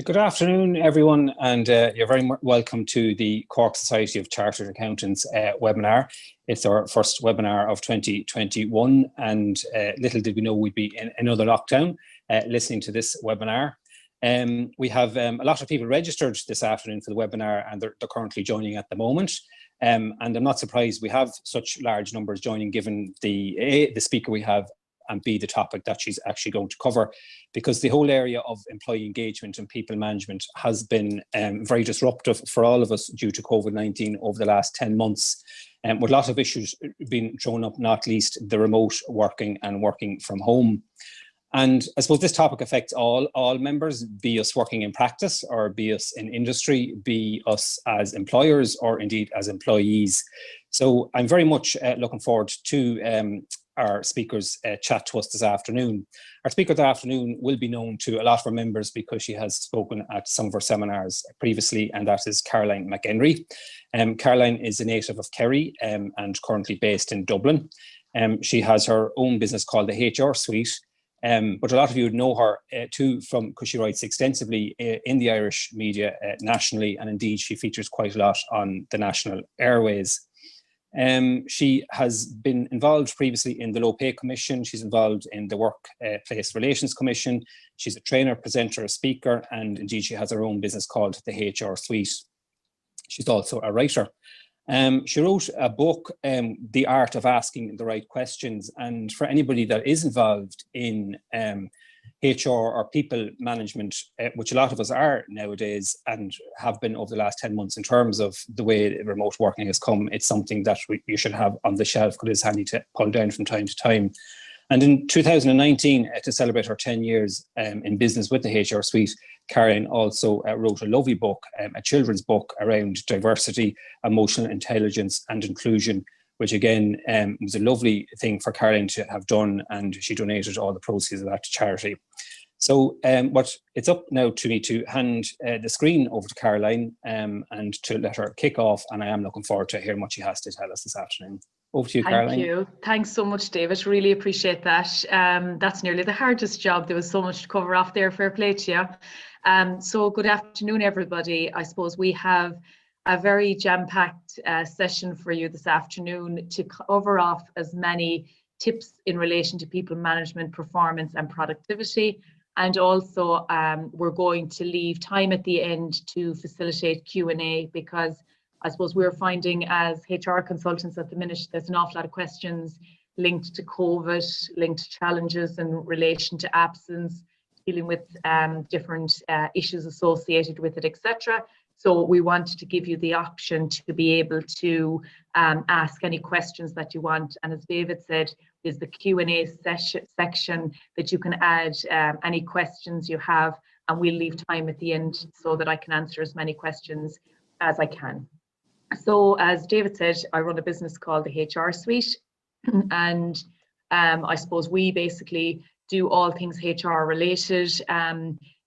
Good afternoon, everyone, and you're very welcome to the Cork Society of Chartered Accountants webinar. It's our first webinar of 2021, and little did we know we'd be in another lockdown listening to this webinar. We have a lot of people registered this afternoon for the webinar, and they're currently joining at the moment. And I'm not surprised we have such large numbers joining, given the speaker we have, and B, the topic that she's actually going to cover, because the whole area of employee engagement and people management has been very disruptive for all of us due to COVID-19 over the last 10 months, with a lot of issues being thrown up, not least the remote working and working from home. And I suppose this topic affects all members, be us working in practice or be us in industry, be us as employers or indeed as employees. So I'm very much looking forward to our speaker's chat to us this afternoon. Our speaker this afternoon will be known to a lot of our members because she has spoken at some of our seminars previously, and that is Caroline McEnery. Caroline is a native of Kerry and currently based in Dublin. She has her own business called the HR Suite, but a lot of you would know her too because she writes extensively in the Irish media nationally, and indeed she features quite a lot on the national airways. She has been involved previously in the Low Pay Commission. She's involved in the Workplace Relations Commission. She's a trainer, presenter, a speaker, and indeed she has her own business called the HR Suite. She's also a writer. She wrote a book, The Art of Asking the Right Questions, and for anybody that is involved in HR or people management, which a lot of us are nowadays and have been over the last 10 months in terms of the way remote working has come, it's something that you should have on the shelf because it's handy to pull down from time to time. And in 2019, to celebrate her 10 years in business with the HR Suite, Caroline also wrote a lovely book, a children's book around diversity, emotional intelligence and inclusion, which again was a lovely thing for Caroline to have done, and she donated all the proceeds of that to charity. So it's up now to me to hand the screen over to Caroline and to let her kick off, and I am looking forward to hearing what she has to tell us this afternoon. Over to you, Caroline. Thank you. Thanks so much, David. Really appreciate that. That's nearly the hardest job. There was so much to cover off there. Fair play to you. So good afternoon, everybody. I suppose we have a very jam-packed session for you this afternoon to cover off as many tips in relation to people management, performance and productivity. And also we're going to leave time at the end to facilitate Q&A, because I suppose we're finding as HR consultants at the minute, there's an awful lot of questions linked to COVID, linked to challenges in relation to absence, dealing with different issues associated with it, etc. So we wanted to give you the option to be able to ask any questions that you want. And as David said, there's the Q&A section that you can add any questions you have, and we'll leave time at the end so that I can answer as many questions as I can. So as David said, I run a business called the HR Suite, and I suppose we basically do all things HR related,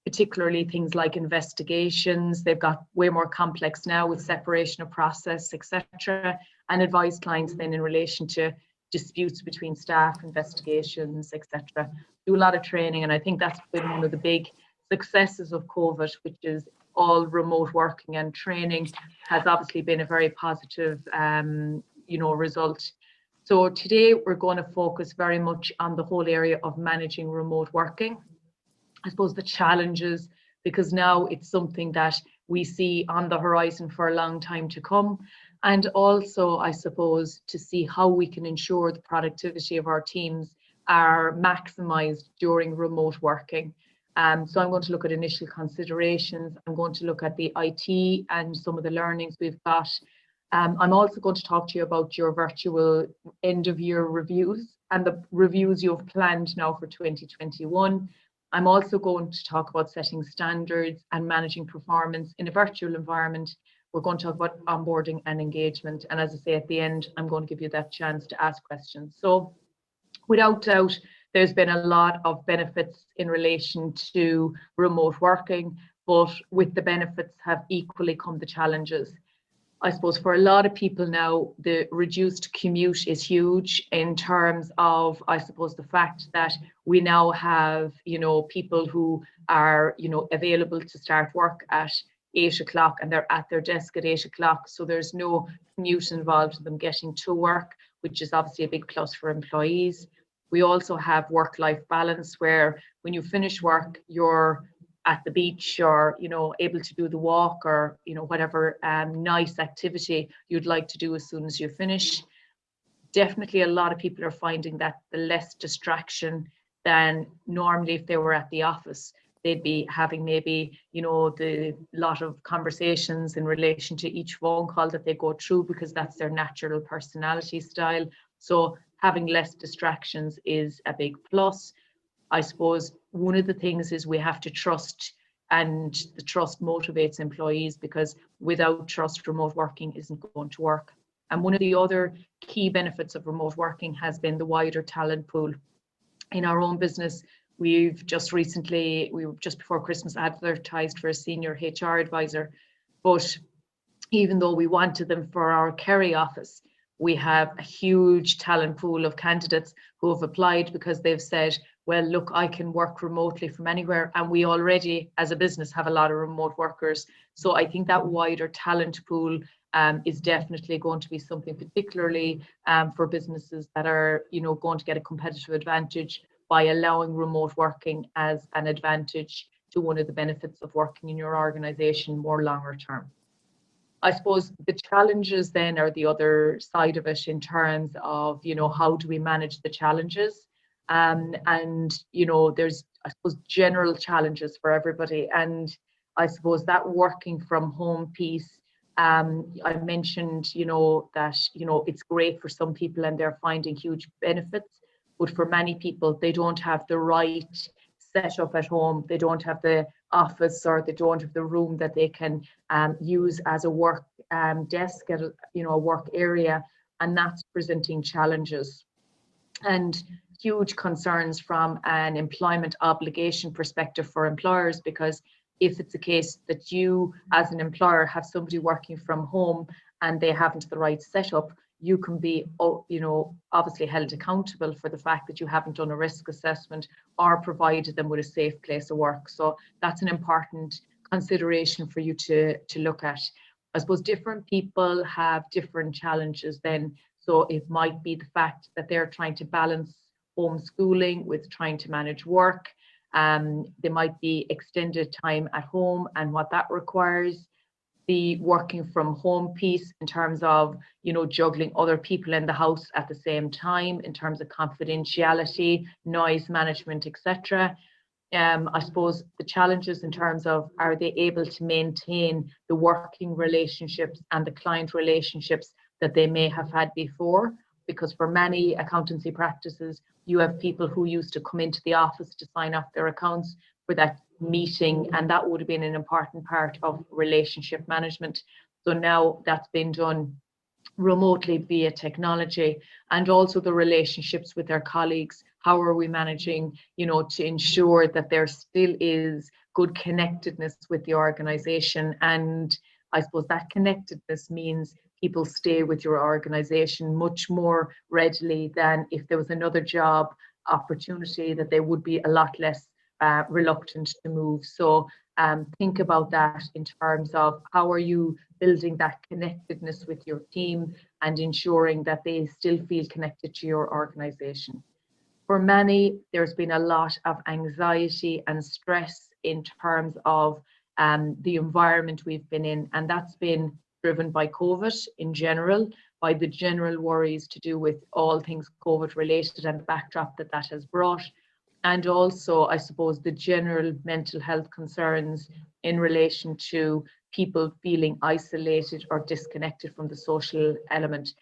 particularly things like investigations. They've got way more complex now with separation of process, etc., and advise clients then in relation to disputes between staff, investigations, etc. Do a lot of training, and I think that's been one of the big successes of COVID, which is all remote working, and training has obviously been a very positive result. So today we're going to focus very much on the whole area of managing remote working. I suppose the challenges, because now it's something that we see on the horizon for a long time to come, and also I suppose to see how we can ensure the productivity of our teams are maximized during remote working. So I'm going to look at initial considerations. I'm going to look at the IT and some of the learnings we've got. I'm also going to talk to you about your virtual end of year reviews and the reviews you've planned now for 2021. I'm also going to talk about setting standards and managing performance in a virtual environment. We're going to talk about onboarding and engagement. And as I say, at the end, I'm going to give you that chance to ask questions. So without doubt, there's been a lot of benefits in relation to remote working, but with the benefits have equally come the challenges. I suppose for a lot of people now, the reduced commute is huge in terms of, I suppose, the fact that we now have, people who are, available to start work at 8 o'clock and they're at their desk at 8 o'clock. So there's no commute involved in them getting to work, which is obviously a big plus for employees. We also have work-life balance where when you finish work, you're at the beach or able to do the walk or whatever nice activity you'd like to do as soon as you finish. Definitely a lot of people are finding that the less distraction than normally if they were at the office. They'd be having maybe the lot of conversations in relation to each phone call that they go through because that's their natural personality style. So having less distractions is a big plus. I suppose one of the things is we have to trust, and the trust motivates employees, because without trust, remote working isn't going to work. And one of the other key benefits of remote working has been the wider talent pool. In our own business, we were just before Christmas advertised for a senior HR advisor, but even though we wanted them for our Kerry office, we have a huge talent pool of candidates who have applied because they've said, well, look, I can work remotely from anywhere. And we already, as a business, have a lot of remote workers. So I think that wider talent pool is definitely going to be something, particularly for businesses that are, going to get a competitive advantage by allowing remote working as an advantage to one of the benefits of working in your organization more longer term. I suppose the challenges then are the other side of it in terms of, how do we manage the challenges? And, there's, I suppose, general challenges for everybody. And I suppose that working from home piece, I mentioned, that, it's great for some people and they're finding huge benefits. But for many people, they don't have the right setup at home. They don't have the office, or they don't have the room that they can use as a work desk at a work area, and that's presenting challenges and huge concerns from an employment obligation perspective for employers, because if it's a case that you as an employer have somebody working from home and they haven't the right setup, you can be, obviously held accountable for the fact that you haven't done a risk assessment or provided them with a safe place of work. So that's an important consideration for you to look at. I suppose different people have different challenges then. So it might be the fact that they're trying to balance homeschooling with trying to manage work. There might be extended time at home and what that requires. The working from home piece in terms of, juggling other people in the house at the same time, in terms of confidentiality, noise management, etc. I suppose the challenges in terms of, are they able to maintain the working relationships and the client relationships that they may have had before? Because for many accountancy practices, you have people who used to come into the office to sign off their accounts for that meeting, and that would have been an important part of relationship management. So now that's been done remotely via technology, and also the relationships with their colleagues. How are we managing, to ensure that there still is good connectedness with the organization? And I suppose that connectedness means people stay with your organization much more readily than if there was another job opportunity, that they would be a lot less reluctant to move. So think about that in terms of how are you building that connectedness with your team and ensuring that they still feel connected to your organization. For many, there's been a lot of anxiety and stress in terms of the environment we've been in, and that's been driven by COVID in general, by the general worries to do with all things COVID related and the backdrop that that has brought. And also, I suppose, the general mental health concerns in relation to people feeling isolated or disconnected from the social element.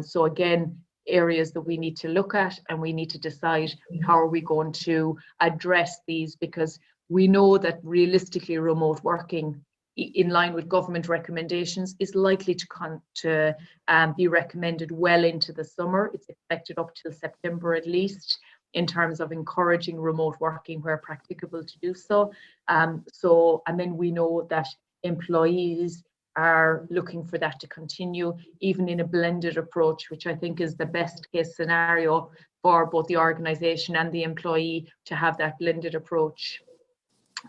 So again, areas that we need to look at, and we need to decide how are we going to address these, because we know that realistically remote working, in line with government recommendations, is likely to be recommended well into the summer. It's expected up till September at least, in terms of encouraging remote working where practicable to do so. And then we know that employees are looking for that to continue, even in a blended approach, which I think is the best case scenario for both the organisation and the employee, to have that blended approach.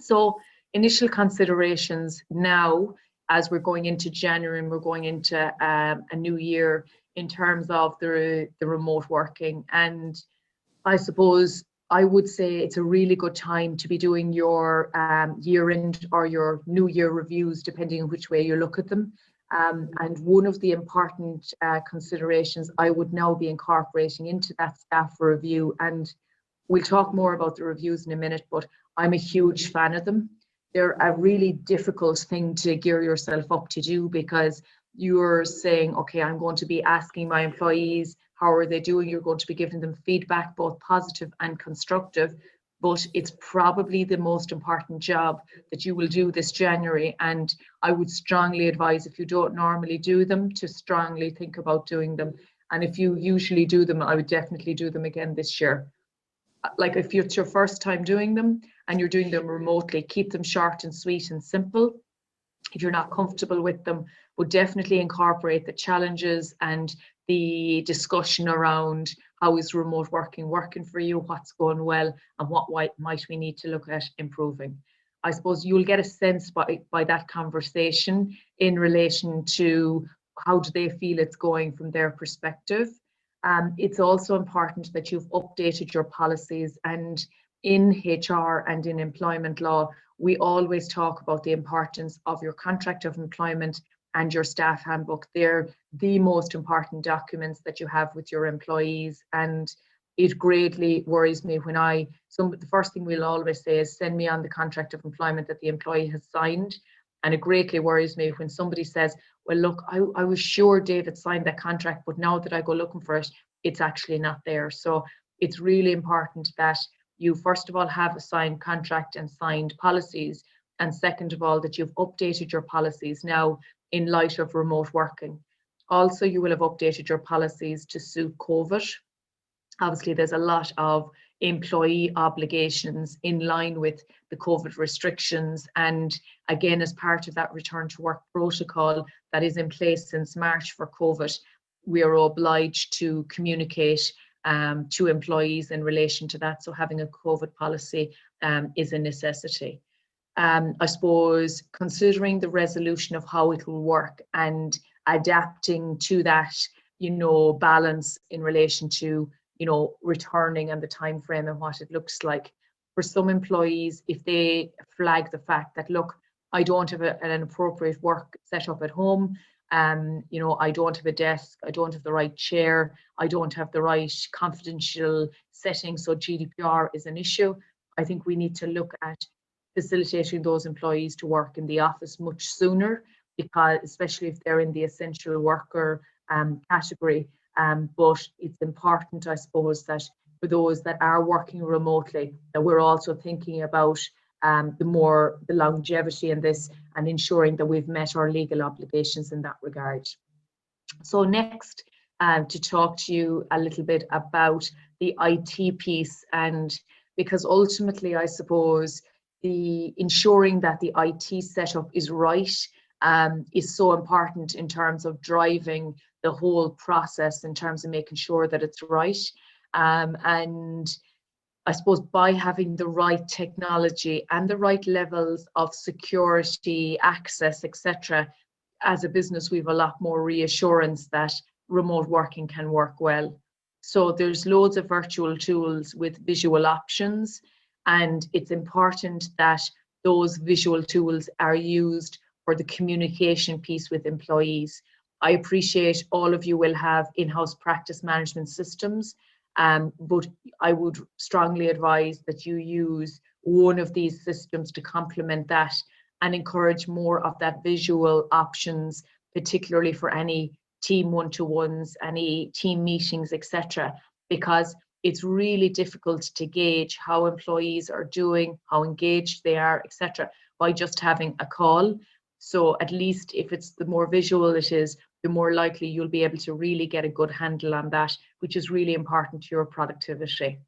So initial considerations now, as we're going into January and we're going into a new year, in terms of the remote working. And I suppose I would say it's a really good time to be doing your year-end or your New Year reviews, depending on which way you look at them. And one of the important considerations I would now be incorporating into that staff review, and we'll talk more about the reviews in a minute, but I'm a huge fan of them. They're a really difficult thing to gear yourself up to do, because you're saying, okay, I'm going to be asking my employees, how are they doing? You're going to be giving them feedback, both positive and constructive, but it's probably the most important job that you will do this January. And I would strongly advise, if you don't normally do them, to strongly think about doing them. And if you usually do them, I would definitely do them again this year. Like, if it's your first time doing them and you're doing them remotely, keep them short and sweet and simple. If you're not comfortable with them, would definitely incorporate the challenges and the discussion around how is remote working for you, what's going well, and what might we need to look at improving. I suppose you'll get a sense by that conversation in relation to how do they feel it's going from their perspective. It's also important that you've updated your policies, and in HR and in employment law, we always talk about the importance of your contract of employment and your staff handbook. They're the most important documents that you have with your employees, and it greatly worries me when the first thing we'll always say is, send me on the contract of employment that the employee has signed. And it greatly worries me when somebody says, well, look, I was sure David signed that contract, but now that I go looking for it, it's actually not there. So it's really important that you, first of all, have a signed contract and signed policies, and second of all, that you've updated your policies now in light of remote working. Also, you will have updated your policies to suit COVID. Obviously, there's a lot of employee obligations in line with the COVID restrictions. And again, as part of that return to work protocol that is in place since March for COVID, we are obliged to communicate to employees in relation to that. So having a COVID policy is a necessity. I suppose considering the resolution of how it will work and adapting to that, balance in relation to, returning and the time frame and what it looks like. For some employees, if they flag the fact that, look, I don't have an appropriate work set up at home, I don't have a desk, I don't have the right chair, I don't have the right confidential settings, so GDPR is an issue. I think we need to look at facilitating those employees to work in the office much sooner, because especially if they're in the essential worker category. But it's important, I suppose, that for those that are working remotely, that we're also thinking about the longevity in this and ensuring that we've met our legal obligations in that regard. So next, to talk to you a little bit about the IT piece, and because ultimately, I suppose, the ensuring that the IT setup is right is so important in terms of driving the whole process, in terms of making sure that it's right. And I suppose by having the right technology and the right levels of security, access, etc., as a business, we have a lot more reassurance that remote working can work well. So there's loads of virtual tools with visual options, and it's important that those visual tools are used for the communication piece with employees. I appreciate all of you will have in-house practice management systems, but I would strongly advise that you use one of these systems to complement that and encourage more of that visual options, particularly for any team one-to-ones, any team meetings, etc., because it's really difficult to gauge how employees are doing, how engaged they are, etc., by just having a call. So at least if it's the more visual it is, the more likely you'll be able to really get a good handle on that, which is really important to your productivity.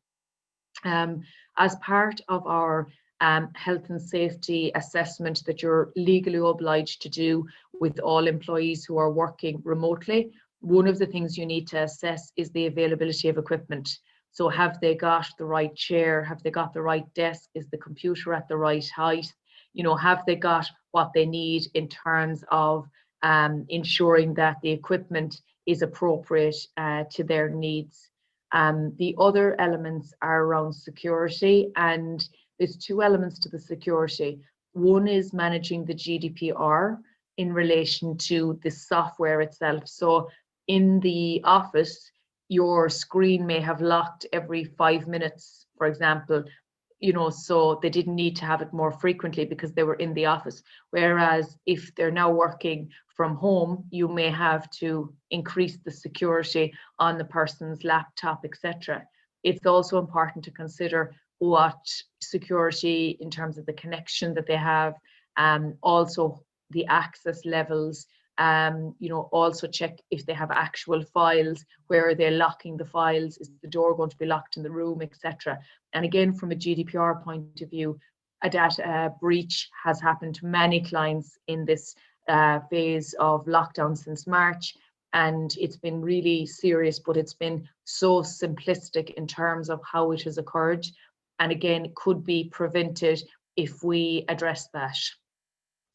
As part of our health and safety assessment that you're legally obliged to do with all employees who are working remotely. One of the things you need to assess is the availability of equipment. So have they got the right chair? Have they got the right desk? Is the computer at the right height? You know, have they got what they need in terms of ensuring that the equipment is appropriate to their needs? The other elements are around security, and there's two elements to the security. One is managing the GDPR in relation to the software itself. So in the office, your screen may have locked every 5 minutes, for example, you know, so they didn't need to have it more frequently because they were in the office. Whereas if they're now working from home, you may have to increase the security on the person's laptop, etc. It's also important to consider what security in terms of the connection that they have, also the access levels, you know, also check if they have actual files, where are they locking the files, is the door going to be locked in the room, etc. And again, from a GDPR point of view, a data breach has happened to many clients in this phase of lockdown since March, and it's been really serious, but it's been so simplistic in terms of how it has occurred, and again, it could be prevented if we address that.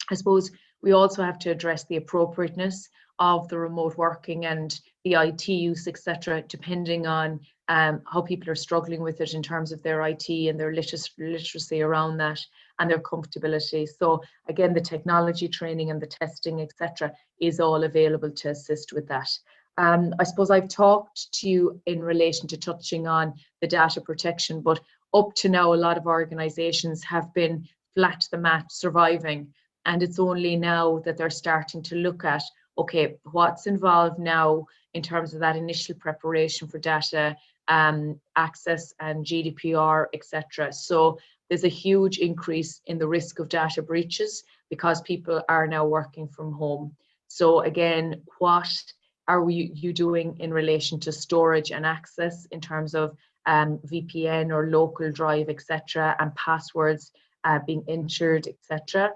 I suppose we also have to address the appropriateness of the remote working and the IT use, etc., depending on how people are struggling with it in terms of their IT and their literacy around that and their comfortability. So again, the technology training and the testing, etc., is all available to assist with that. I suppose I've talked to you in relation to touching on the data protection, but up to now, a lot of organizations have been flat to the mat surviving. And it's only now that they're starting to look at, okay, what's involved now in terms of that initial preparation for data access and GDPR, etc. So there's a huge increase in the risk of data breaches because people are now working from home. So again, what are you doing in relation to storage and access in terms of VPN or local drive, etc., and passwords being entered, etc.?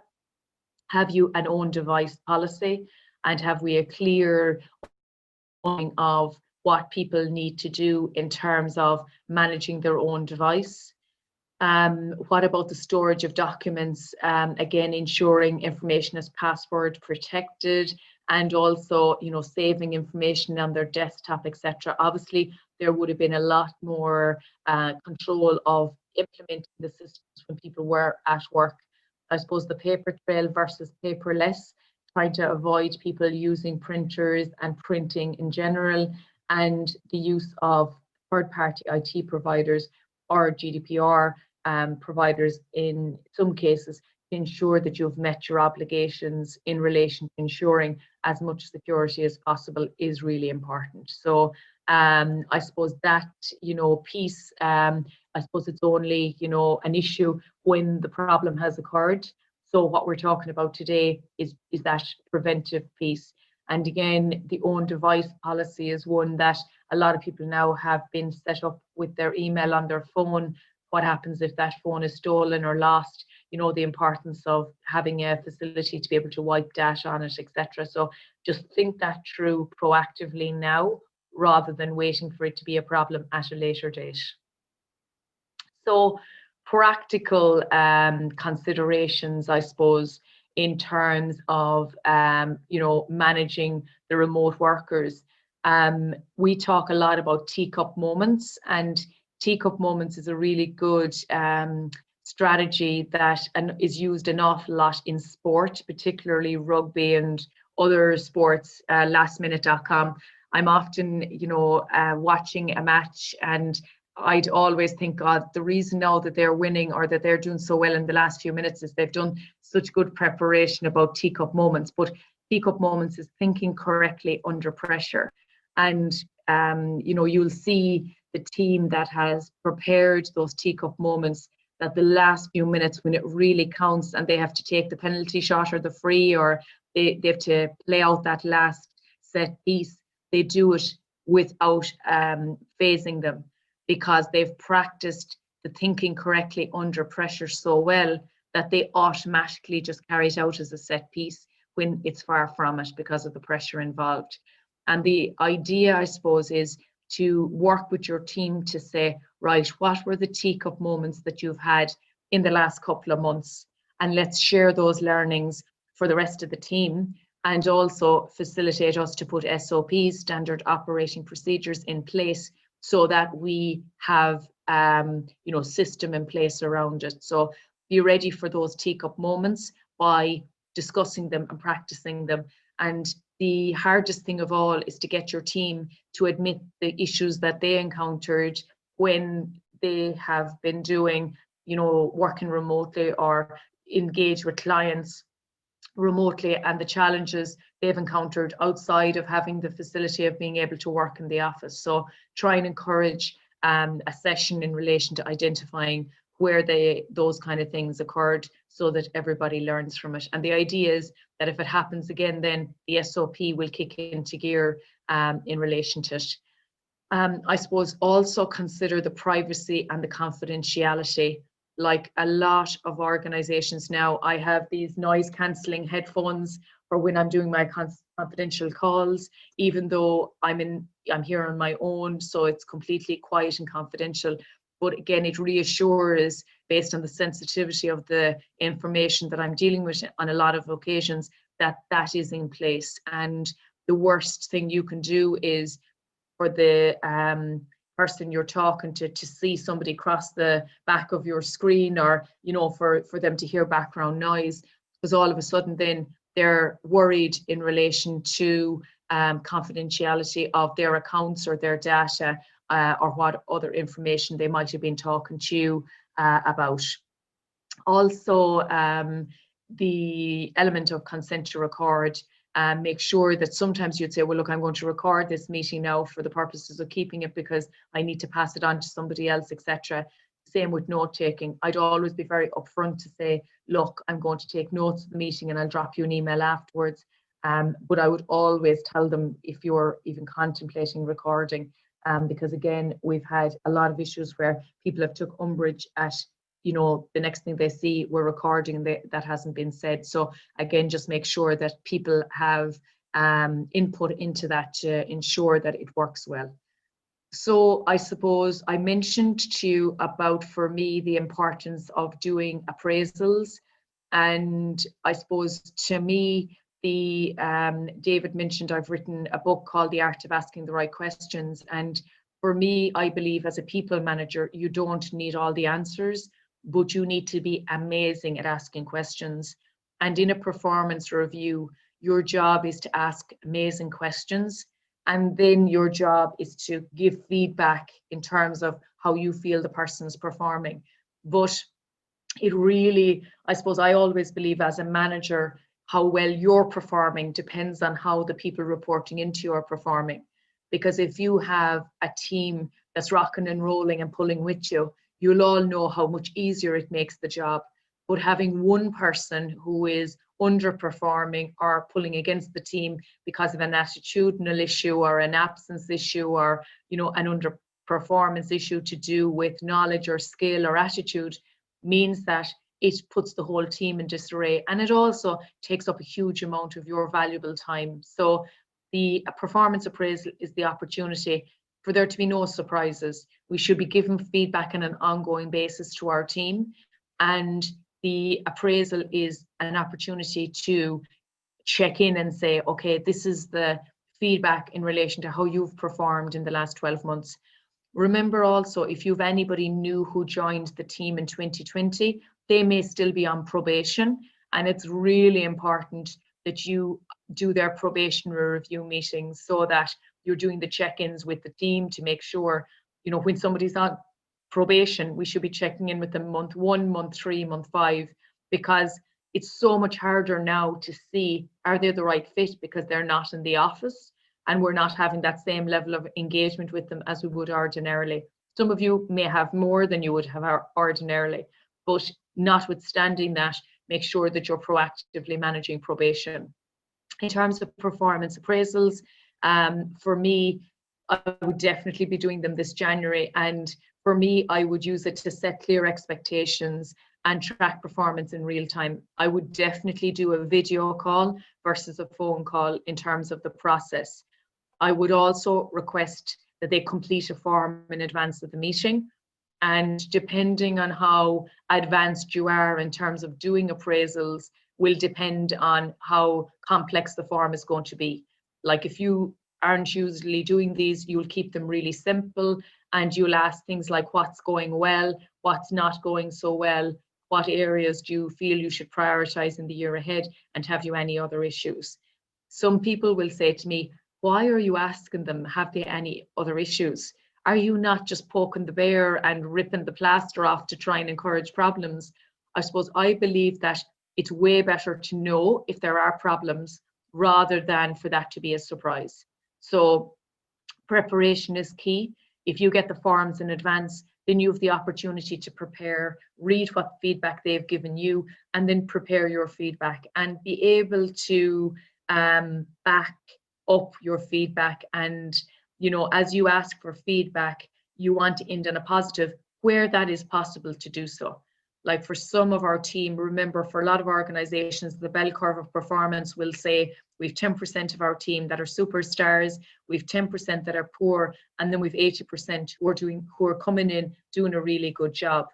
Have you an own device policy, and have we a clear understanding of what people need to do in terms of managing their own device? What about the storage of documents? Again, ensuring information is password protected, and also, you know, saving information on their desktop, etc. Obviously, there would have been a lot more control of implementing the systems when people were at work. I suppose the paper trail versus paperless, trying to avoid people using printers and printing in general, and the use of third-party IT providers or GDPR providers in some cases to ensure that you've met your obligations in relation to ensuring as much security as possible is really important. So I suppose that, you know, piece, I suppose it's only, you know, an issue when the problem has occurred. So what we're talking about today is that preventive piece. And again, the own device policy is one that a lot of people now have been set up with their email on their phone. What happens if that phone is stolen or lost? You know, the importance of having a facility to be able to wipe data on it, etc. So just think that through proactively now, rather than waiting for it to be a problem at a later date. So practical considerations, I suppose, in terms of you know, managing the remote workers. We talk a lot about teacup moments, and teacup moments is a really good strategy that is used an awful lot in sport, particularly rugby and other sports. Lastminute.com. I'm often, you know, watching a match, and I'd always think, God, the reason now that they're winning or that they're doing so well in the last few minutes is they've done such good preparation about teacup moments. But teacup moments is thinking correctly under pressure. And, you know, you'll see the team that has prepared those teacup moments, that the last few minutes when it really counts and they have to take the penalty shot or the free, or they have to play out that last set piece, they do it without phasing them, because they've practiced the thinking correctly under pressure so well that they automatically just carry it out as a set piece when it's far from it because of the pressure involved. And the idea, I suppose, is to work with your team to say, right, what were the teacup moments that you've had in the last couple of months? And let's share those learnings for the rest of the team, and also facilitate us to put SOPs, standard operating procedures, in place so that we have system in place around it. So be ready for those teacup moments by discussing them and practicing them. And the hardest thing of all is to get your team to admit the issues that they encountered when they have been doing, working remotely or engage with clients remotely, and the challenges they've encountered outside of having the facility of being able to work in the office. So try and encourage a session in relation to identifying where those kind of things occurred so that everybody learns from it. And the idea is that if it happens again, then the SOP will kick into gear in relation to it. I suppose also consider the privacy and the confidentiality. Like a lot of organizations now, I have these noise cancelling headphones for when I'm doing my confidential calls, even though I'm here on my own, so it's completely quiet and confidential. But again, it reassures, based on the sensitivity of the information that I'm dealing with on a lot of occasions, that that is in place. And the worst thing you can do is for the person you're talking to see somebody cross the back of your screen, or for them to hear background noise, because all of a sudden then they're worried in relation to confidentiality of their accounts or their data, or what other information they might have been talking to you about. Also, the element of consent to record. Make sure that sometimes you'd say, well, look, I'm going to record this meeting now for the purposes of keeping it because I need to pass it on to somebody else, etc. Same with note taking. I'd always be very upfront to say, look, I'm going to take notes of the meeting and I'll drop you an email afterwards. But I would always tell them if you're even contemplating recording, because again, we've had a lot of issues where people have took umbrage at the next thing they see, we're recording and that hasn't been said. So again, just make sure that people have input into that to ensure that it works well. So I suppose I mentioned to you about, for me, the importance of doing appraisals. And I suppose to me, David mentioned I've written a book called The Art of Asking the Right Questions. And for me, I believe as a people manager, you don't need all the answers, but you need to be amazing at asking questions. And in a performance review, your job is to ask amazing questions. And then your job is to give feedback in terms of how you feel the person's performing. But it really, I suppose I always believe as a manager, how well you're performing depends on how the people reporting into you are performing. Because if you have a team that's rocking and rolling and pulling with you, you'll all know how much easier it makes the job. But having one person who is underperforming or pulling against the team because of an attitudinal issue or an absence issue or an underperformance issue to do with knowledge or skill or attitude means that it puts the whole team in disarray, and it also takes up a huge amount of your valuable time. So the performance appraisal is the opportunity for there to be no surprises. We should be giving feedback on an ongoing basis to our team, and the appraisal is an opportunity to check in and say, okay, this is the feedback in relation to how you've performed in the last 12 months. Remember also, if you've anybody new who joined the team in 2020, they may still be on probation, and it's really important that you do their probationary review meetings so that you're doing the check-ins with the team to make sure, when somebody's on probation, we should be checking in with them month 1, month 3, month 5, because it's so much harder now to see, are they the right fit, because they're not in the office and we're not having that same level of engagement with them as we would ordinarily. Some of you may have more than you would have ordinarily, but notwithstanding that, make sure that you're proactively managing probation. In terms of performance appraisals, for me, I would definitely be doing them this January. And for me, I would use it to set clear expectations and track performance in real time. I would definitely do a video call versus a phone call in terms of the process. I would also request that they complete a form in advance of the meeting. And depending on how advanced you are in terms of doing appraisals will depend on how complex the form is going to be. Like if you aren't usually doing these, you'll keep them really simple, and you'll ask things like what's going well, what's not going so well, what areas do you feel you should prioritize in the year ahead, and have you any other issues? Some people will say to me, why are you asking them, have they any other issues? Are you not just poking the bear and ripping the plaster off to try and encourage problems? I suppose I believe that it's way better to know if there are problems rather than for that to be a surprise. So preparation is key. If you get the forms in advance, then you have the opportunity to prepare, read what feedback they've given you, and then prepare your feedback and be able to back up your feedback. And, you know, as you ask for feedback, you want to end on a positive where that is possible to do so. Like for some of our team, remember, for a lot of organizations, the bell curve of performance will say we've 10% of our team that are superstars, we've 10% that are poor, and then we've 80% who are coming in doing a really good job.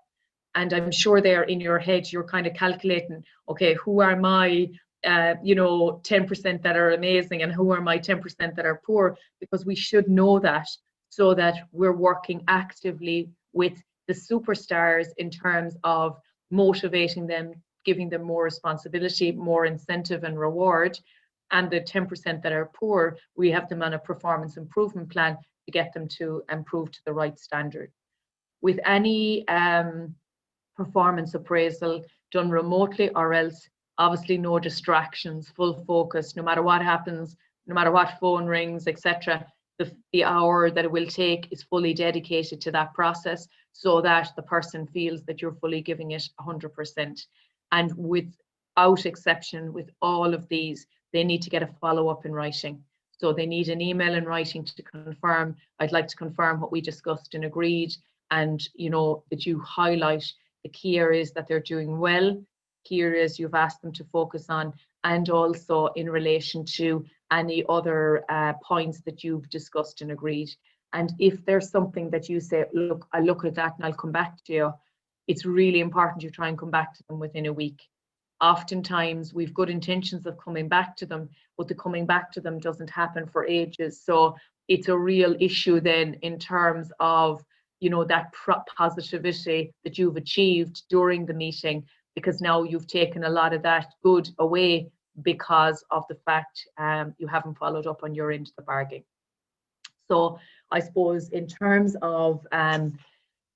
And I'm sure there in your head, you're kind of calculating, okay, who are my 10% that are amazing and who are my 10% that are poor, because we should know that so that we're working actively with the superstars in terms of motivating them, giving them more responsibility, more incentive and reward. And the 10% that are poor, we have them on a performance improvement plan to get them to improve to the right standard. With any performance appraisal done remotely or else, obviously no distractions, full focus, no matter what happens, no matter what phone rings, etc. The hour that it will take is fully dedicated to that process so that the person feels that you're fully giving it 100%. And without exception, with all of these, they need to get a follow-up in writing. So they need an email in writing to confirm, I'd like to confirm what we discussed and agreed, and you know that you highlight the key areas that they're doing well, key areas you've asked them to focus on, and also in relation to any other points that you've discussed and agreed. And if there's something that you say, look, I'll look at that and I'll come back to you, it's really important you try and come back to them within a week. Oftentimes we've good intentions of coming back to them, but the coming back to them doesn't happen for ages. So it's a real issue then in terms of, you know, that positivity that you've achieved during the meeting, because now you've taken a lot of that good away because of the fact you haven't followed up on your end of the bargain. So I suppose in terms of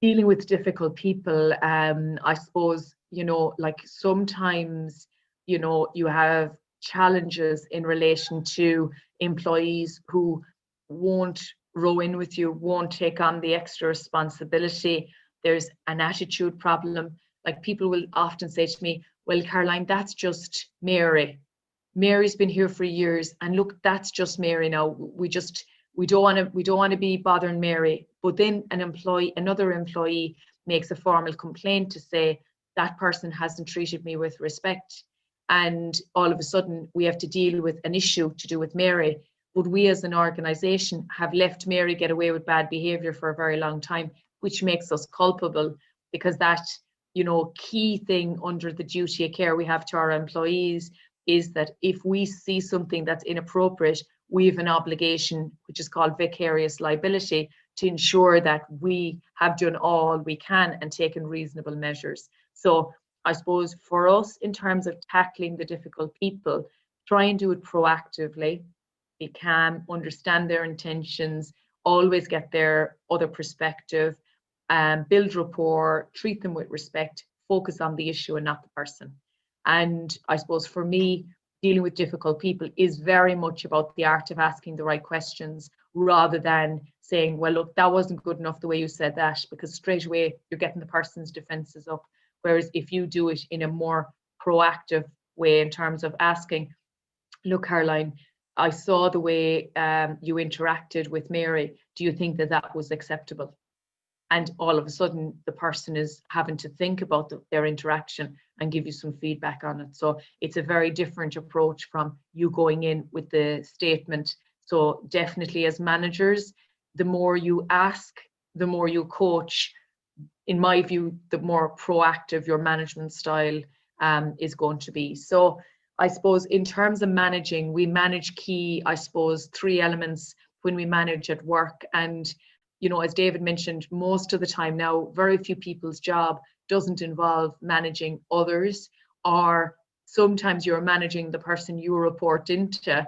dealing with difficult people, I suppose, you know, like sometimes, you know, you have challenges in relation to employees who won't row in with you, won't take on the extra responsibility. There's an attitude problem. Like people will often say to me, well, Caroline, that's just Mary. Mary's been here for years, and look, that's just Mary now. We don't want to be bothering Mary. But then another employee makes a formal complaint to say that person hasn't treated me with respect, and all of a sudden we have to deal with an issue to do with Mary. But we as an organisation have let Mary get away with bad behaviour for a very long time, which makes us culpable, because that, you know, key thing under the duty of care we have to our employees is that if we see something that's inappropriate, we have an obligation, which is called vicarious liability, to ensure that we have done all we can and taken reasonable measures. So I suppose for us, in terms of tackling the difficult people, try and do it proactively, be calm, understand their intentions, always get their other perspective, build rapport, treat them with respect, focus on the issue and not the person. And I suppose for me, dealing with difficult people is very much about the art of asking the right questions rather than saying, well, look, that wasn't good enough the way you said that, because straight away you're getting the person's defenses up. Whereas if you do it in a more proactive way in terms of asking, look, Caroline, I saw the way you interacted with Mary. Do you think that that was acceptable? And all of a sudden, the person is having to think about their interaction and give you some feedback on it. So it's a very different approach from you going in with the statement. So definitely as managers, the more you ask, the more you coach. In my view, the more proactive your management style is going to be. So I suppose in terms of managing, we manage key, I suppose, 3 elements when we manage at work. And as David mentioned, most of the time now, very few people's job doesn't involve managing others, or sometimes you're managing the person you report into,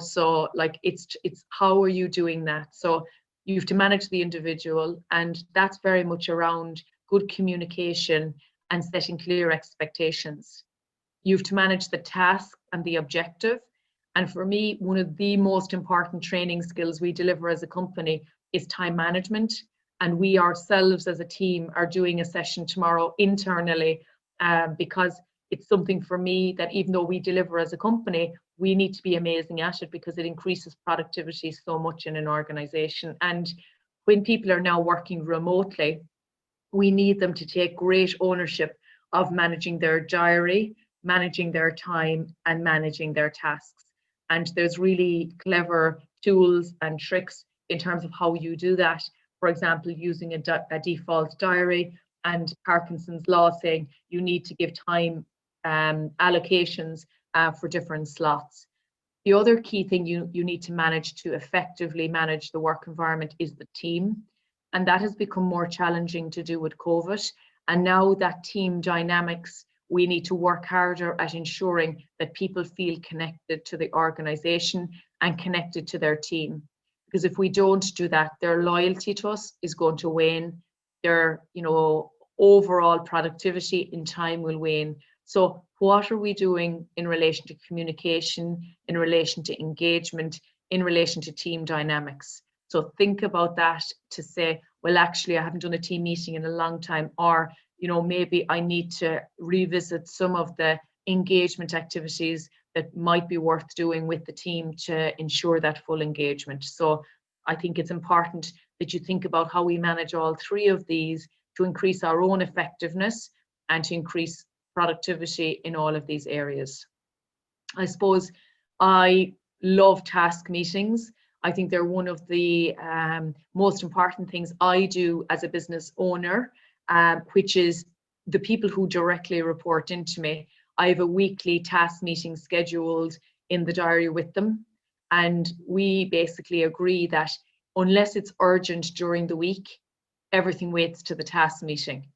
so like it's how are you doing that? So you have to manage the individual, and that's very much around good communication and setting clear expectations. You have to manage the task and the objective. And for me, one of the most important training skills we deliver as a company is time management. And we ourselves as a team are doing a session tomorrow internally because it's something for me that even though we deliver as a company, we need to be amazing at it because it increases productivity so much in an organization. And when people are now working remotely, we need them to take great ownership of managing their diary, managing their time, and managing their tasks. And there's really clever tools and tricks in terms of how you do that. For example, using a default diary, and Parkinson's law saying you need to give time allocations for different slots. The other key thing you need to manage to effectively manage the work environment is the team. And that has become more challenging to do with COVID. And now that team dynamics, we need to work harder at ensuring that people feel connected to the organization and connected to their team. Because if we don't do that, their loyalty to us is going to wane. Their, overall productivity in time will wane. So what are we doing in relation to communication, in relation to engagement, in relation to team dynamics? So think about that to say, well, actually, I haven't done a team meeting in a long time, or, maybe I need to revisit some of the engagement activities that might be worth doing with the team to ensure that full engagement. So I think it's important that you think about how we manage all 3 of these to increase our own effectiveness and to increase productivity in all of these areas. I suppose I love task meetings. I think they're one of the most important things I do as a business owner, which is the people who directly report into me. I have a weekly task meeting scheduled in the diary with them. And we basically agree that unless it's urgent during the week, everything waits to the task meeting.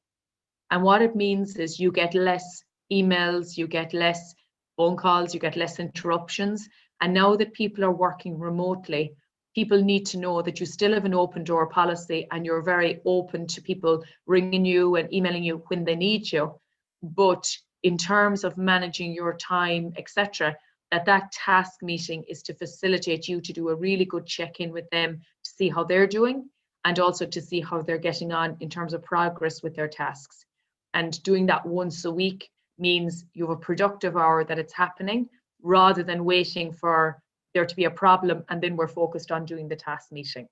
And what it means is you get less emails, you get less phone calls, you get less interruptions. And now that people are working remotely, people need to know that you still have an open door policy and you're very open to people ringing you and emailing you when they need you. But in terms of managing your time, etc., that task meeting is to facilitate you to do a really good check-in with them to see how they're doing and also to see how they're getting on in terms of progress with their tasks. And doing that once a week means you have a productive hour that it's happening rather than waiting for there to be a problem and then we're focused on doing the task meeting.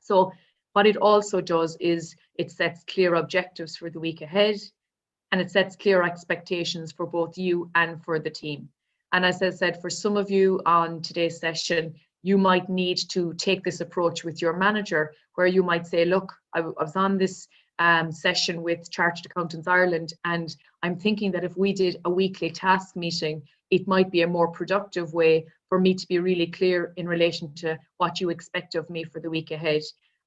So what it also does is it sets clear objectives for the week ahead, and it sets clear expectations for both you and for the team. And as I said, for some of you on today's session, you might need to take this approach with your manager, where you might say, look, I was on this session with Chartered Accountants Ireland, and I'm thinking that if we did a weekly task meeting, it might be a more productive way for me to be really clear in relation to what you expect of me for the week ahead.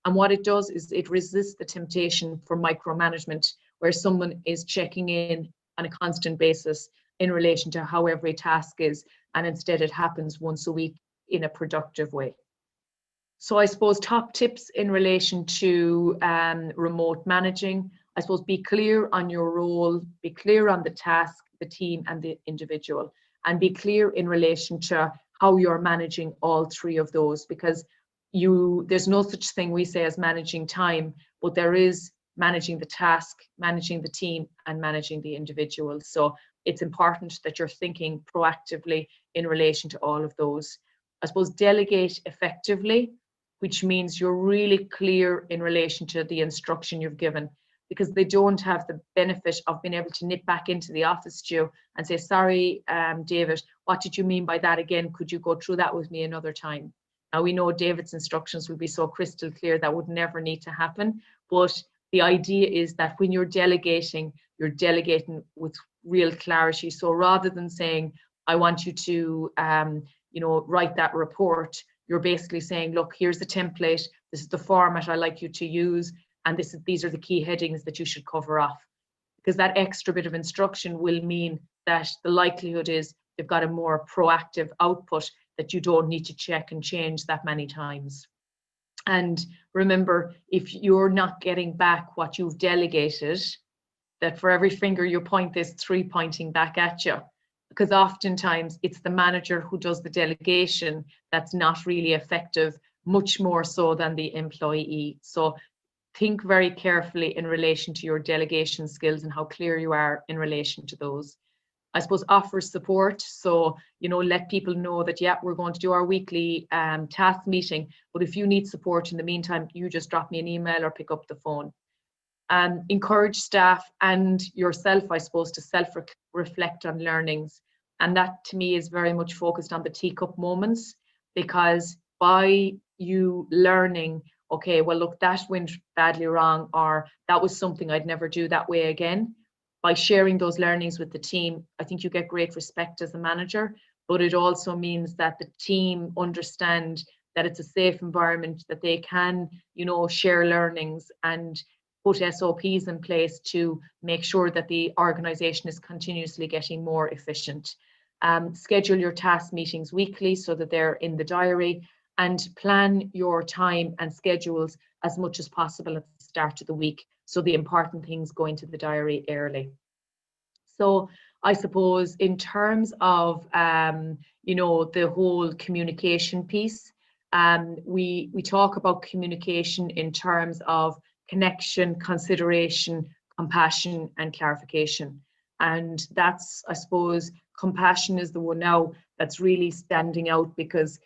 And what it does is it resists the temptation for micromanagement, where someone is checking in on a constant basis in relation to how every task is, and instead it happens once a week in a productive way. So I suppose top tips in relation to remote managing, I suppose be clear on your role, be clear on the task, the team and the individual, and be clear in relation to how you're managing all 3 of those, because there's no such thing we say as managing time, but there is managing the task, managing the team and managing the individual. So it's important that you're thinking proactively in relation to all of those. I suppose delegate effectively, which means you're really clear in relation to the instruction you've given, because they don't have the benefit of being able to nip back into the office to you and say, sorry, David, what did you mean by that again? Could you go through that with me another time? Now, we know David's instructions will be so crystal clear that would never need to happen. But the idea is that when you're delegating with real clarity. So rather than saying, I want you to, write that report, you're basically saying, look, here's the template. This is the format I like you to use. And these are the key headings that you should cover off. Because that extra bit of instruction will mean that the likelihood is they've got a more proactive output that you don't need to check and change that many times. And remember, if you're not getting back what you've delegated, that for every finger you point, there's 3 pointing back at you. Because oftentimes it's the manager who does the delegation that's not really effective, much more so than the employee. So think very carefully in relation to your delegation skills and how clear you are in relation to those. I suppose offer support. So, let people know that, yeah, we're going to do our weekly task meeting, but if you need support in the meantime, you just drop me an email or pick up the phone. Encourage staff and yourself, I suppose, to self-reflect on learnings. And that to me is very much focused on the teacup moments, because by you learning, okay, well, look, that went badly wrong, or that was something I'd never do that way again. By sharing those learnings with the team, I think you get great respect as a manager, but it also means that the team understand that it's a safe environment, that they can, share learnings and put SOPs in place to make sure that the organization is continuously getting more efficient. Schedule your task meetings weekly so that they're in the diary, and plan your time and schedules as much as possible at the start of the week, so the important things go into the diary early. So I suppose in terms of, the whole communication piece, we talk about communication in terms of connection, consideration, compassion, and clarification. And that's, I suppose, compassion is the one now that's really standing out, because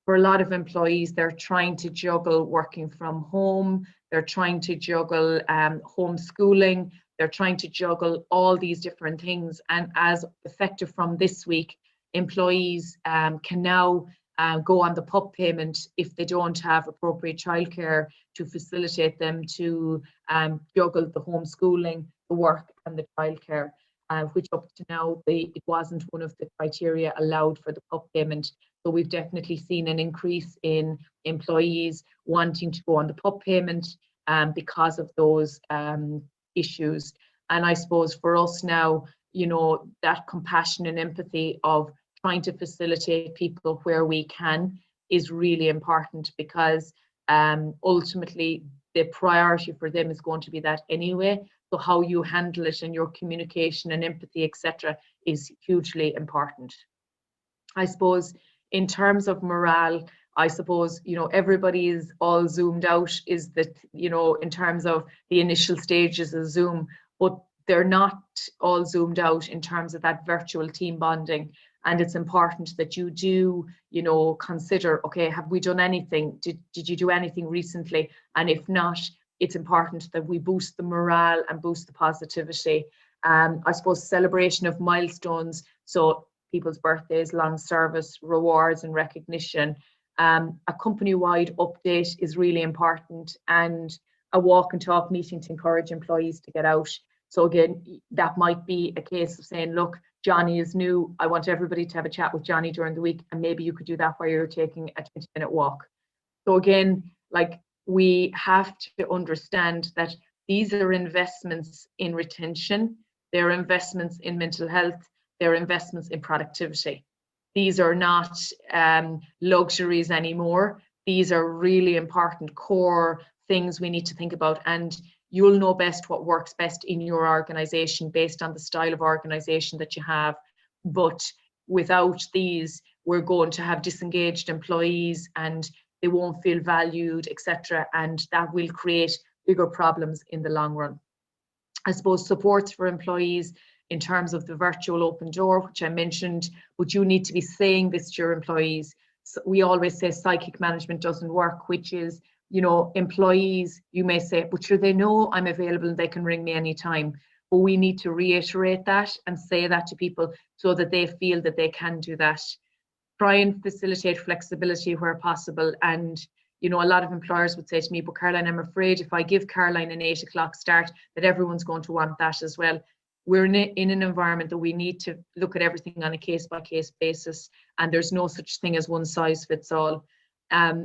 for a lot of employees, they're trying to juggle working from home, they're trying to juggle homeschooling, they're trying to juggle all these different things. And as effective from this week, employees can now go on the PUP payment if they don't have appropriate childcare to facilitate them to juggle the homeschooling, the work, and the childcare, which up to now it wasn't one of the criteria allowed for the PUP payment. So we've definitely seen an increase in employees wanting to go on the PUP payment because of those issues. And I suppose for us now, that compassion and empathy of trying to facilitate people where we can is really important, because ultimately the priority for them is going to be that anyway. So how you handle it and your communication and empathy, etc., is hugely important. I suppose in terms of morale, I suppose, everybody is all zoomed out, is that, in terms of the initial stages of Zoom, but they're not all zoomed out in terms of that virtual team bonding. And it's important that you do, consider, okay, have we done anything? Did you do anything recently? And if not, it's important that we boost the morale and boost the positivity. I suppose celebration of milestones, so people's birthdays, long service, rewards and recognition. A company-wide update is really important, and a walk and talk meeting to encourage employees to get out. So again, that might be a case of saying, look, Johnny is new. I want everybody to have a chat with Johnny during the week, and maybe you could do that while you're taking a 20-minute walk. So again, we have to understand that these are investments in retention, they're investments in mental health, they're investments in productivity. These are not luxuries anymore. These are really important core things we need to think about, and you'll know best what works best in your organization based on the style of organization that you have. But without these, we're going to have disengaged employees and they won't feel valued, etc. And that will create bigger problems in the long run. I suppose supports for employees in terms of the virtual open door, which I mentioned, but you need to be saying this to your employees. So we always say psychic management doesn't work, which is, you know, employees, you may say, but sure, they know I'm available and they can ring me anytime. But we need to reiterate that and say that to people so that they feel that they can do that. Try and facilitate flexibility where possible. And, you know, a lot of employers would say to me, but Caroline, I'm afraid if I give Caroline an 8 o'clock start, that everyone's going to want that as well. We're in an environment that we need to look at everything on a case-by-case basis, and there's no such thing as one size fits all.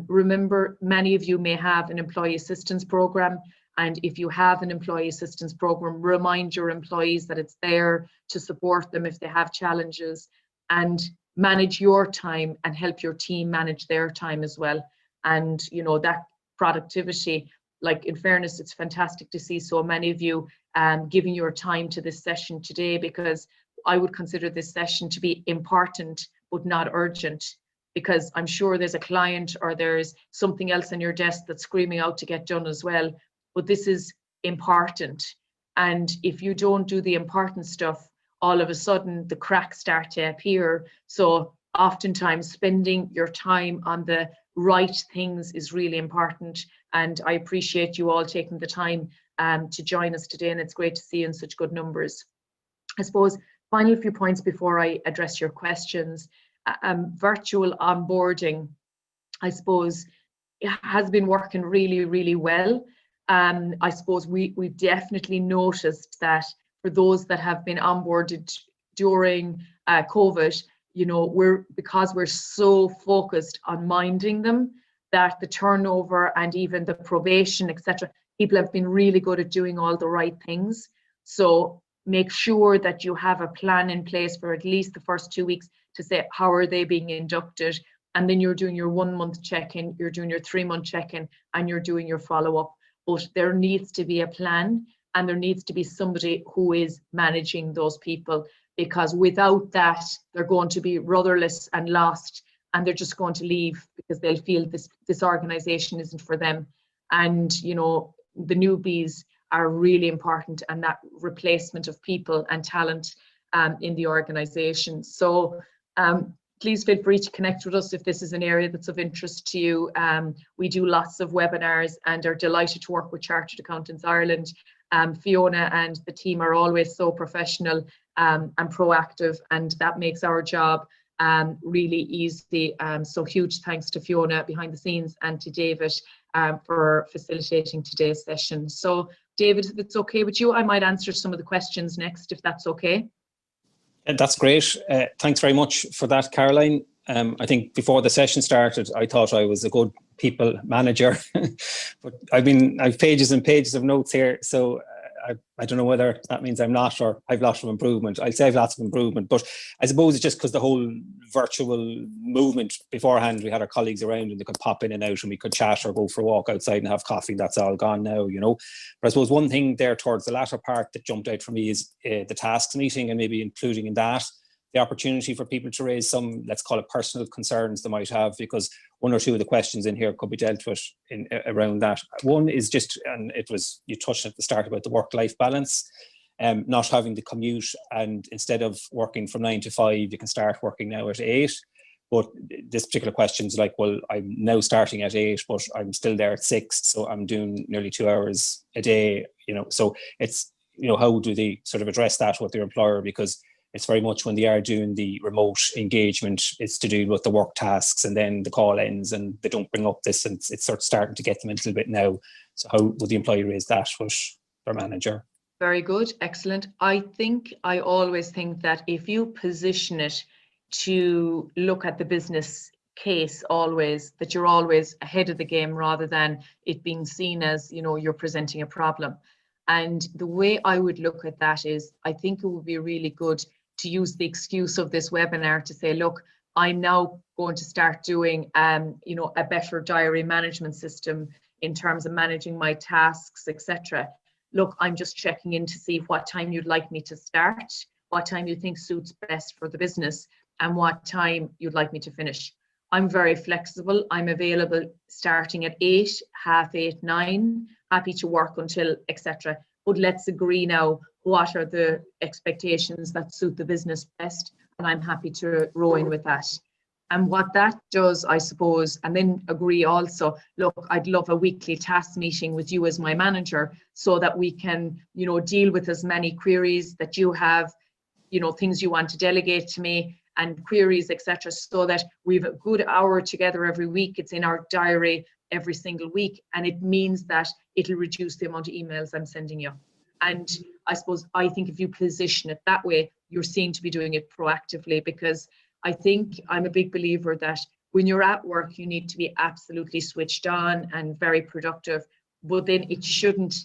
Remember, many of you may have an employee assistance program, and if you have an employee assistance program, remind your employees that it's there to support them if they have challenges, and manage your time and help your team manage their time as well. And, you know, that productivity, like, in fairness, it's fantastic to see so many of you giving your time to this session today, because I would consider this session to be important but not urgent, because I'm sure there's a client or there's something else on your desk that's screaming out to get done as well. But this is important. And if you don't do the important stuff, all of a sudden the cracks start to appear. So oftentimes spending your time on the right things is really important. And I appreciate you all taking the time to join us today, and it's great to see you in such good numbers. I suppose final few points before I address your questions. Virtual onboarding, I suppose, it has been working really, really well. I suppose we've definitely noticed that for those that have been onboarded during COVID, you know, because we're so focused on minding them, that the turnover and even the probation, etc., people have been really good at doing all the right things. So make sure that you have a plan in place for at least the first 2 weeks to say, how are they being inducted? And then you're doing your 1 month check-in, you're doing your 3 month check-in, and you're doing your follow-up. But there needs to be a plan, and there needs to be somebody who is managing those people, because without that, they're going to be rudderless and lost, and they're just going to leave because they'll feel this organization isn't for them. And, you know, the newbies are really important, and that replacement of people and talent in the organization. So please feel free to connect with us if this is an area that's of interest to you. We do lots of webinars and are delighted to work with Chartered Accountants Ireland. Fiona and the team are always so professional and proactive, and that makes our job really easy. So huge thanks to Fiona behind the scenes, and to David for facilitating today's session. So David, if it's okay with you, I might answer some of the questions next, if that's okay. That's great. Thanks very much for that, Caroline. I think before the session started, I thought I was a good people manager, but I've pages and pages of notes here. So I don't know whether that means I'm not, or I've lots of improvement. I'd say I've lots of improvement, but I suppose it's just because the whole virtual movement beforehand, we had our colleagues around and they could pop in and out and we could chat or go for a walk outside and have coffee. That's all gone now, you know. But I suppose one thing there towards the latter part that jumped out for me is the tasks meeting, and maybe including in that the opportunity for people to raise some, let's call it, personal concerns they might have, because one or two of the questions in here could be dealt with around that. One is just, and it was, you touched at the start about the work-life balance, not having the commute, and instead of working from 9 to 5, you can start working now at 8. But this particular question is like, well, I'm now starting at 8, but I'm still there at 6, so I'm doing nearly 2 hours a day, you know. So it's, you know, how do they sort of address that with their employer? Because it's very much when they are doing the remote engagement, it's to do with the work tasks, and then the call ends and they don't bring up this, and it's sort of starting to get them a little bit now. So how would the employee raise that with their manager? Very good, excellent. I always think that if you position it to look at the business case always, that you're always ahead of the game rather than it being seen as, you know, you're presenting a problem. And the way I would look at that is, I think it would be really good to use the excuse of this webinar to say, look, I'm now going to start doing, you know, a better diary management system in terms of managing my tasks, etc. Look, I'm just checking in to see what time you'd like me to start, what time you think suits best for the business, and what time you'd like me to finish. I'm very flexible. I'm available starting at 8, 7:30, 9, happy to work until, etc. But let's agree now what are the expectations that suit the business best, and I'm happy to row in with that. And what that does, I suppose, and then agree also, look, I'd love a weekly task meeting with you as my manager so that we can, deal with as many queries that you have, things you want to delegate to me and queries, etc., so that we have a good hour together every week. It's in our diary every single week, and it means that it'll reduce the amount of emails I'm sending you. And I think if you position it that way, you're seen to be doing it proactively, because I think I'm a big believer that when you're at work, you need to be absolutely switched on and very productive, but then it shouldn't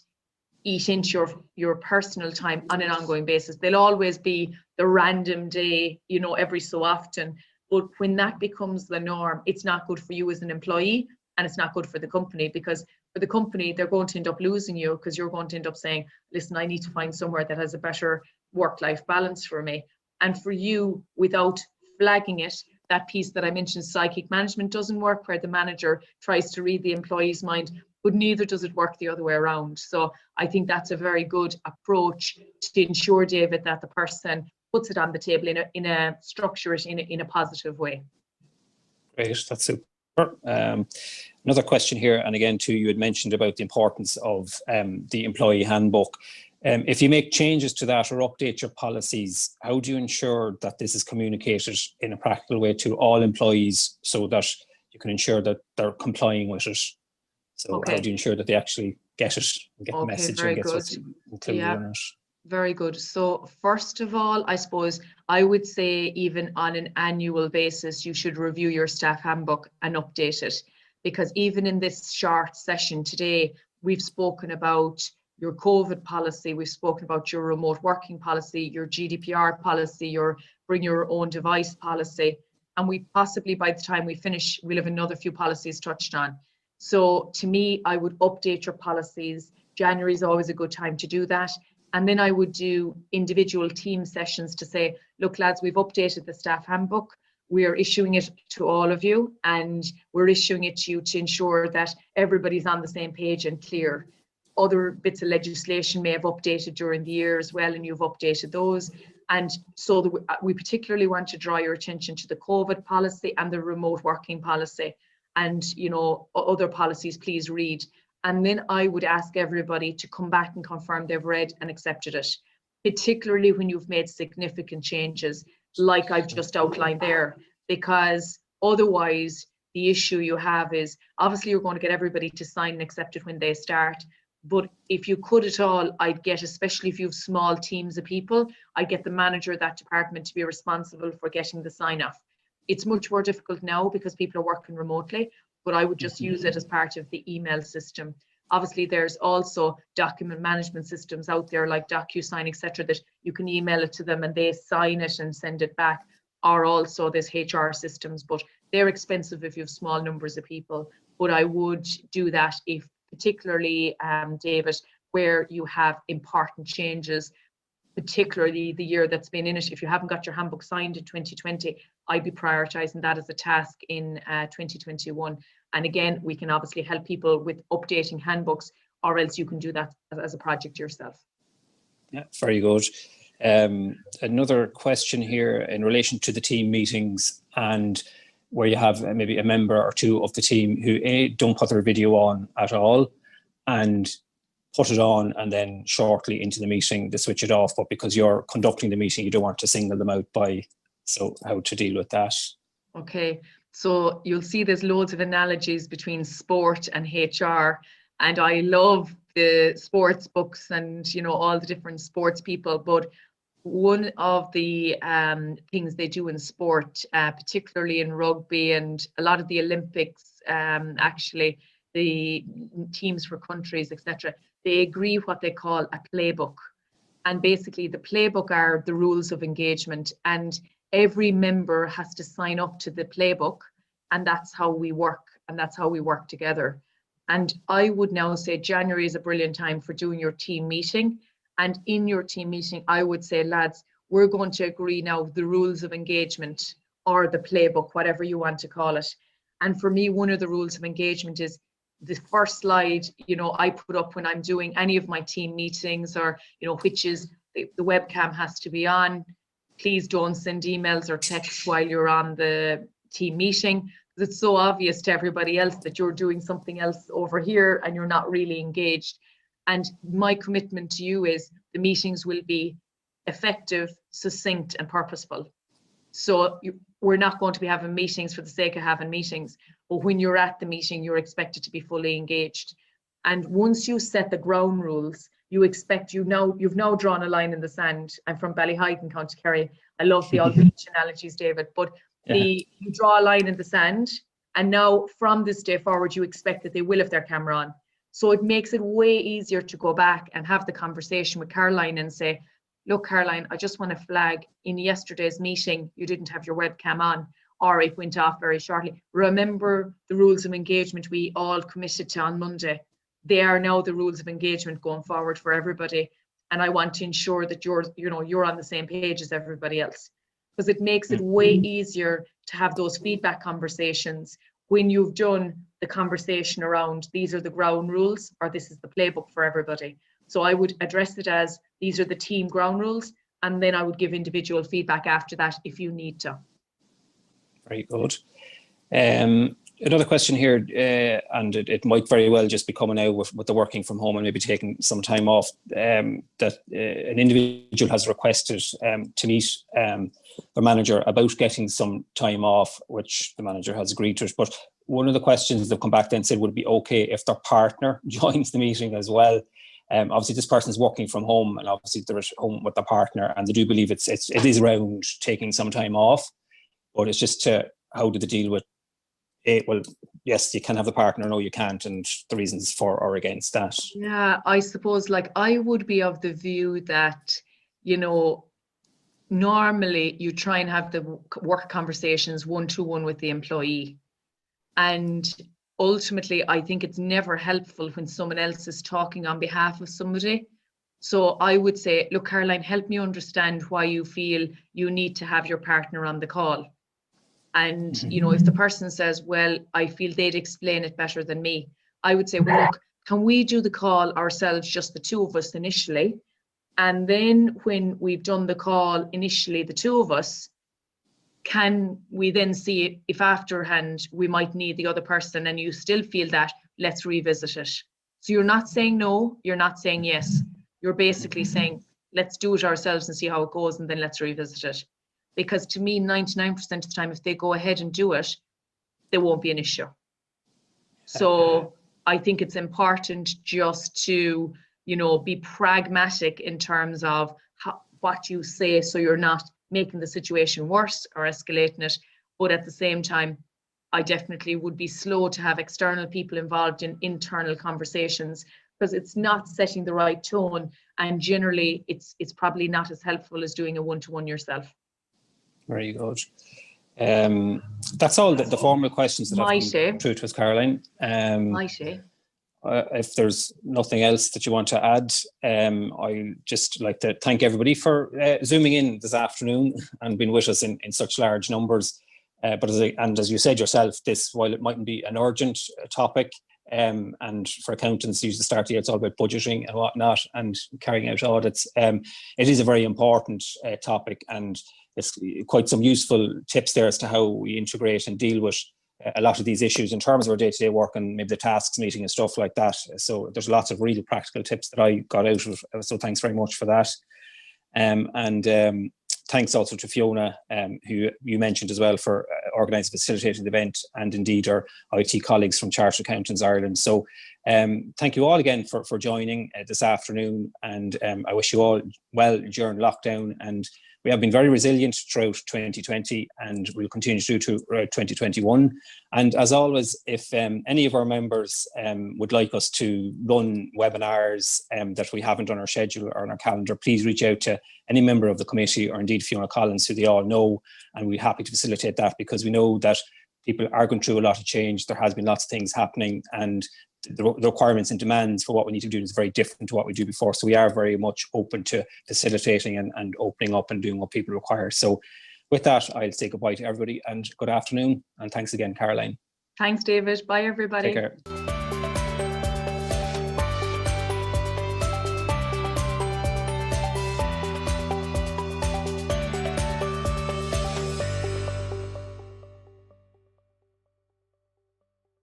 eat into your personal time on an ongoing basis. There'll always be the random day, every so often, but when that becomes the norm, it's not good for you as an employee, and it's not good for the company, because for the company, they're going to end up losing you, because you're going to end up saying, listen, I need to find somewhere that has a better work-life balance for me. And for you, without flagging it, that piece that I mentioned, psychic management, doesn't work, where the manager tries to read the employee's mind, but neither does it work the other way around. So I think that's a very good approach to ensure, David, that the person puts it on the table structure it in a positive way. Great, that's super. Another question here, and again, too, you had mentioned about the importance of the employee handbook. If you make changes to that or update your policies, how do you ensure that this is communicated in a practical way to all employees so that you can ensure that they're complying with it? So how do you ensure that they actually get it and get the message and get what's included in it? Very good. So first of all, I suppose I would say even on an annual basis, you should review your staff handbook and update it, because even in this short session today, we've spoken about your COVID policy, we've spoken about your remote working policy, your GDPR policy, your bring your own device policy, and we possibly, by the time we finish, we'll have another few policies touched on. So to me, I would update your policies. January is always a good time to do that. And then I would do individual team sessions to say, look, lads, we've updated the staff handbook. We are issuing it to all of you, and we're issuing it to you to ensure that everybody's on the same page and clear. Other bits of legislation may have updated during the year as well, and you've updated those. And so we particularly want to draw your attention to the COVID policy and the remote working policy. And, other policies, please read. And then I would ask everybody to come back and confirm they've read and accepted it, particularly when you've made significant changes like I've just outlined there, because otherwise the issue you have is obviously you're going to get everybody to sign and accept it when they start. But if you could at all, I'd get, especially if you have small teams of people, I'd get the manager of that department to be responsible for getting the sign off. It's much more difficult now because people are working remotely, but I would just use it as part of the email system. Obviously, there's also document management systems out there like DocuSign, etc., that you can email it to them and they sign it and send it back. Or also there's HR systems, but they're expensive if you have small numbers of people. But I would do that if particularly, David, where you have important changes, particularly the year that's been in it. If you haven't got your handbook signed in 2020, I'd be prioritising that as a task in 2021. And again, we can obviously help people with updating handbooks, or else you can do that as a project yourself. Yeah, very good. Another question here in relation to the team meetings, and where you have maybe a member or two of the team who don't put their video on at all, and put it on and then shortly into the meeting they switch it off, but because you're conducting the meeting you don't want to single them out so how to deal with that? Okay, so you'll see there's loads of analogies between sport and HR, and I love the sports books and all the different sports people, but one of the things they do in sport, particularly in rugby and a lot of the Olympics, actually the teams for countries, etc., they agree what they call a playbook. And basically the playbook are the rules of engagement, and every member has to sign up to the playbook, and that's how we work, and that's how we work together. And I would now say January is a brilliant time for doing your team meeting. And in your team meeting, I would say, lads, we're going to agree now the rules of engagement, or the playbook, whatever you want to call it. And for me, one of the rules of engagement is the first slide, I put up when I'm doing any of my team meetings, or, which is the webcam has to be on. Please don't send emails or texts while you're on the team meeting, because it's so obvious to everybody else that you're doing something else over here and you're not really engaged. And my commitment to you is the meetings will be effective, succinct, and purposeful. So we're not going to be having meetings for the sake of having meetings, but when you're at the meeting, you're expected to be fully engaged. And once you set the ground rules, you've now drawn a line in the sand. I'm from Ballyhyde in County Kerry. I love the old beach analogies, David, but you draw a line in the sand, and now from this day forward, you expect that they will have their camera on. So it makes it way easier to go back and have the conversation with Caroline and say, look, Caroline, I just want to flag in yesterday's meeting, you didn't have your webcam on, or it went off very shortly. Remember the rules of engagement we all committed to on Monday. They are now the rules of engagement going forward for everybody. And I want to ensure that you're on the same page as everybody else, because it makes it way easier to have those feedback conversations when you've done the conversation around these are the ground rules or this is the playbook for everybody. So I would address it as these are the team ground rules, and then I would give individual feedback after that if you need to. Very good. Another question here, and it might very well just be coming out with the working from home and maybe taking some time off, that an individual has requested to meet the manager about getting some time off, which the manager has agreed to it. But one of the questions that come back then said, would it be okay if their partner joins the meeting as well? Obviously, this person is working from home, and obviously they're at home with their partner, and they do believe it is around taking some time off. But it's just how do they deal with it? Well, yes, you can have the partner, no, you can't, and the reasons for or against that. Yeah, I suppose I would be of the view that, normally you try and have the work conversations one-to-one with the employee. And ultimately, I think it's never helpful when someone else is talking on behalf of somebody. So I would say, look, Caroline, help me understand why you feel you need to have your partner on the call. And, if the person says, well, I feel they'd explain it better than me, I would say, well, look, can we do the call ourselves, just the two of us initially? And then when we've done the call initially, the two of us, can we then see if afterhand we might need the other person and you still feel that, let's revisit it. So you're not saying no, you're not saying yes. You're basically saying, let's do it ourselves and see how it goes, and then let's revisit it. Because to me, 99% of the time, if they go ahead and do it, there won't be an issue. So I think it's important just to, be pragmatic in terms of what you say, so you're not making the situation worse or escalating it. But at the same time, I definitely would be slow to have external people involved in internal conversations, because it's not setting the right tone, and generally it's probably not as helpful as doing a one-to-one yourself. Very good. That's all the formal questions that I've come through to us, Caroline. If there's nothing else that you want to add, I just like to thank everybody for zooming in this afternoon and being with us in such large numbers. But as you said yourself, this, while it mightn't be an urgent topic, and for accountants, usually start of the year, it's all about budgeting and whatnot and carrying out audits. It is a very important topic, and it's quite some useful tips there as to how we integrate and deal with a lot of these issues in terms of our day-to-day work and maybe the tasks meeting and stuff like that. So there's lots of really practical tips that I got out of it. So thanks very much for that. Thanks also to Fiona, who you mentioned as well, for organising, facilitating the event, and indeed our IT colleagues from Chartered Accountants Ireland. So thank you all again for joining this afternoon, and I wish you all well during lockdown. And we have been very resilient throughout 2020, and we'll continue to do throughout 2021. And as always, if any of our members would like us to run webinars that we haven't on our schedule or on our calendar, please reach out to any member of the committee, or indeed Fiona Collins, who they all know, and we're happy to facilitate that, because we know that people are going through a lot of change. There has been lots of things happening, and the requirements and demands for what we need to do is very different to what we do before. So we are very much open to facilitating and opening up and doing what people require. So with that, I'll say goodbye to everybody and good afternoon. And thanks again, Caroline. Thanks, David. Bye, everybody. Take care.